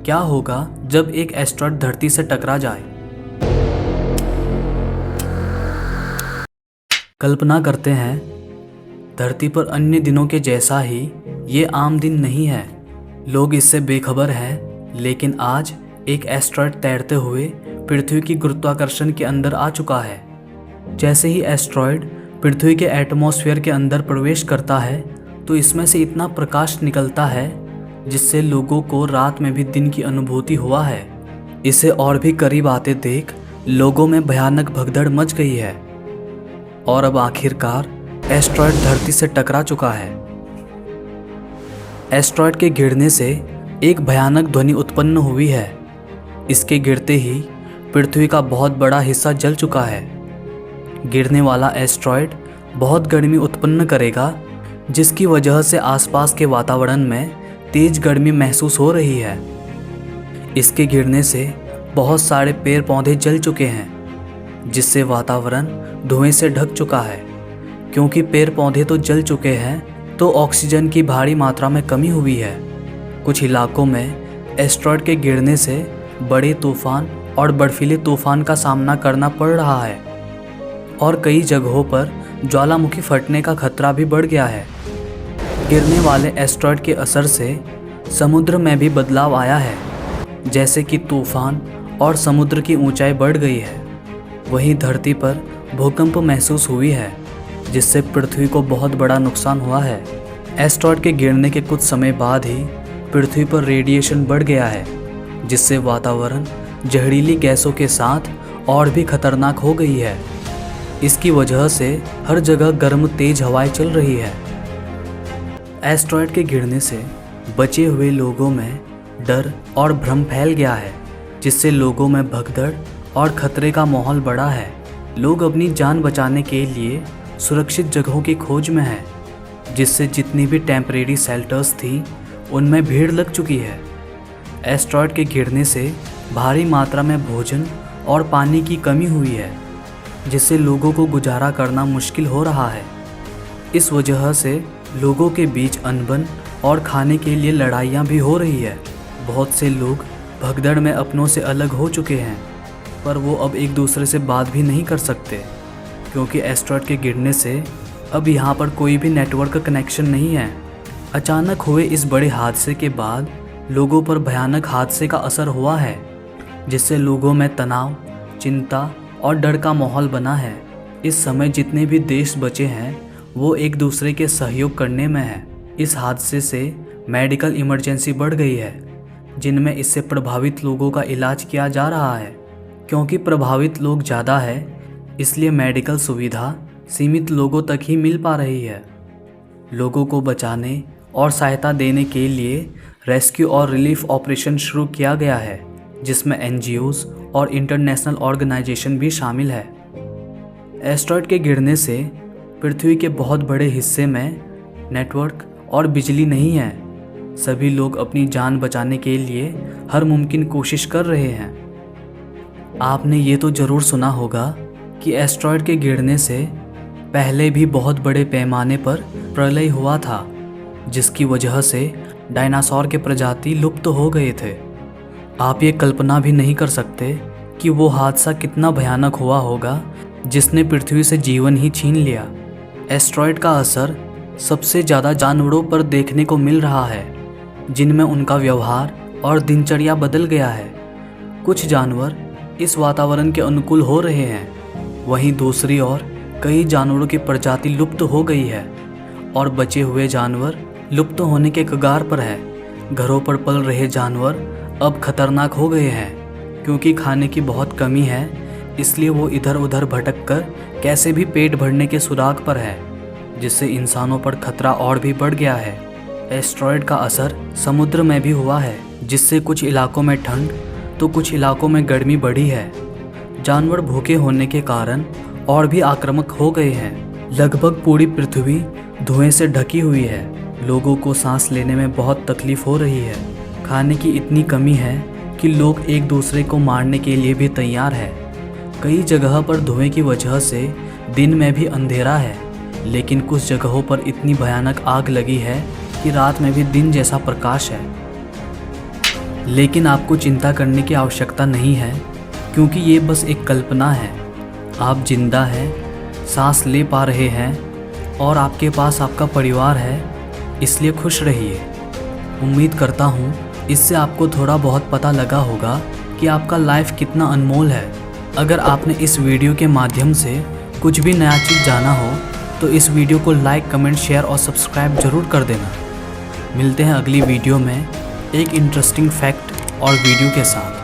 क्या होगा जब एक एस्ट्रॉयड धरती से टकरा जाए। कल्पना करते हैं, धरती पर अन्य दिनों के जैसा ही ये आम दिन नहीं है। लोग इससे बेखबर हैं, लेकिन आज एक एस्ट्रॉयड तैरते हुए पृथ्वी की गुरुत्वाकर्षण के अंदर आ चुका है। जैसे ही एस्ट्रॉयड पृथ्वी के एटमॉस्फेयर के अंदर प्रवेश करता है तो इसमें से इतना प्रकाश निकलता है जिससे लोगों को रात में भी दिन की अनुभूति हुआ है। इसे और भी करीब आते देख लोगों में भयानक भगदड़ मच गई है और अब आखिरकार एस्ट्रॉयड धरती से टकरा चुका है। एस्ट्रॉयड के गिरने से एक भयानक ध्वनि उत्पन्न हुई है। इसके गिरते ही पृथ्वी का बहुत बड़ा हिस्सा जल चुका है। गिरने वाला एस्ट्रॉयड बहुत गर्मी उत्पन्न करेगा, जिसकी वजह से आसपास के वातावरण में तेज गर्मी महसूस हो रही है। इसके गिरने से बहुत सारे पेड़ पौधे जल चुके हैं, जिससे वातावरण धुएं से ढक चुका है। क्योंकि पेड़ पौधे तो जल चुके हैं तो ऑक्सीजन की भारी मात्रा में कमी हुई है। कुछ इलाकों में एस्ट्रॉयड के गिरने से बड़े तूफान और बर्फीले तूफान का सामना करना पड़ रहा है और कई जगहों पर ज्वालामुखी फटने का खतरा भी बढ़ गया है। गिरने वाले एस्ट्रॉयड के असर से समुद्र में भी बदलाव आया है, जैसे कि तूफान और समुद्र की ऊंचाई बढ़ गई है। वहीं धरती पर भूकंप महसूस हुई है, जिससे पृथ्वी को बहुत बड़ा नुकसान हुआ है। एस्ट्रॉयड के गिरने के कुछ समय बाद ही पृथ्वी पर रेडिएशन बढ़ गया है, जिससे वातावरण जहरीली गैसों के साथ और भी खतरनाक हो गई है। इसकी वजह से हर जगह गर्म तेज हवाएं चल रही है। एस्ट्रॉयड के गिरने से बचे हुए लोगों में डर और भ्रम फैल गया है, जिससे लोगों में भगदड़ और खतरे का माहौल बढ़ा है। लोग अपनी जान बचाने के लिए सुरक्षित जगहों की खोज में हैं, जिससे जितनी भी टेम्परेरी शेल्टर्स थी उनमें भीड़ लग चुकी है। एस्ट्रॉयड के गिरने से भारी मात्रा में भोजन और पानी की कमी हुई है, जिससे लोगों को गुजारा करना मुश्किल हो रहा है। इस वजह से लोगों के बीच अनबन और खाने के लिए लड़ाइयाँ भी हो रही है। बहुत से लोग भगदड़ में अपनों से अलग हो चुके हैं, पर वो अब एक दूसरे से बात भी नहीं कर सकते, क्योंकि एस्ट्रॉयड के गिरने से अब यहाँ पर कोई भी नेटवर्क कनेक्शन नहीं है। अचानक हुए इस बड़े हादसे के बाद लोगों पर भयानक हादसे का असर हुआ है, जिससे लोगों में तनाव, चिंता और डर का माहौल बना है। इस समय जितने भी देश बचे हैं वो एक दूसरे के सहयोग करने में हैं। इस हादसे से मेडिकल इमरजेंसी बढ़ गई है, जिनमें इससे प्रभावित लोगों का इलाज किया जा रहा है। क्योंकि प्रभावित लोग ज़्यादा है, इसलिए मेडिकल सुविधा सीमित लोगों तक ही मिल पा रही है। लोगों को बचाने और सहायता देने के लिए रेस्क्यू और रिलीफ ऑपरेशन शुरू किया गया है, जिसमें NGOs और इंटरनेशनल ऑर्गेनाइजेशन भी शामिल है। एस्ट्रॉयड के गिरने से पृथ्वी के बहुत बड़े हिस्से में नेटवर्क और बिजली नहीं है। सभी लोग अपनी जान बचाने के लिए हर मुमकिन कोशिश कर रहे हैं। आपने ये तो ज़रूर सुना होगा कि एस्ट्रॉयड के गिरने से पहले भी बहुत बड़े पैमाने पर प्रलय हुआ था, जिसकी वजह से डायनासोर के प्रजाति लुप्त हो गए थे। आप ये कल्पना भी नहीं कर सकते कि वो हादसा कितना भयानक हुआ होगा, जिसने पृथ्वी से जीवन ही छीन लिया। एस्ट्रॉयड का असर सबसे ज़्यादा जानवरों पर देखने को मिल रहा है, जिनमें उनका व्यवहार और दिनचर्या बदल गया है। कुछ जानवर इस वातावरण के अनुकूल हो रहे हैं, वहीं दूसरी ओर कई जानवरों की प्रजाति लुप्त हो गई है और बचे हुए जानवर लुप्त होने के कगार पर है। घरों पर पल रहे जानवर अब खतरनाक हो गए हैं, क्योंकि खाने की बहुत कमी है, इसलिए वो इधर उधर भटक कर कैसे भी पेट भरने के सुराग पर है, जिससे इंसानों पर खतरा और भी बढ़ गया है। एस्ट्रॉयड का असर समुद्र में भी हुआ है, जिससे कुछ इलाकों में ठंड तो कुछ इलाकों में गर्मी बढ़ी है। जानवर भूखे होने के कारण और भी आक्रामक हो गए हैं। लगभग पूरी पृथ्वी धुएं से ढकी हुई है। लोगों को सांस लेने में बहुत तकलीफ हो रही है। खाने की इतनी कमी है कि लोग एक दूसरे को मारने के लिए भी तैयार है। कई जगह पर धुएं की वजह से दिन में भी अंधेरा है, लेकिन कुछ जगहों पर इतनी भयानक आग लगी है कि रात में भी दिन जैसा प्रकाश है। लेकिन आपको चिंता करने की आवश्यकता नहीं है, क्योंकि ये बस एक कल्पना है। आप जिंदा हैं, सांस ले पा रहे हैं और आपके पास आपका परिवार है, इसलिए खुश रहिए। उम्मीद करता हूँ इससे आपको थोड़ा बहुत पता लगा होगा कि आपका लाइफ कितना अनमोल है। अगर आपने इस वीडियो के माध्यम से कुछ भी नया चीज़ जाना हो तो इस वीडियो को लाइक, कमेंट, शेयर और सब्सक्राइब ज़रूर कर देना। मिलते हैं अगली वीडियो में एक इंटरेस्टिंग फैक्ट और वीडियो के साथ।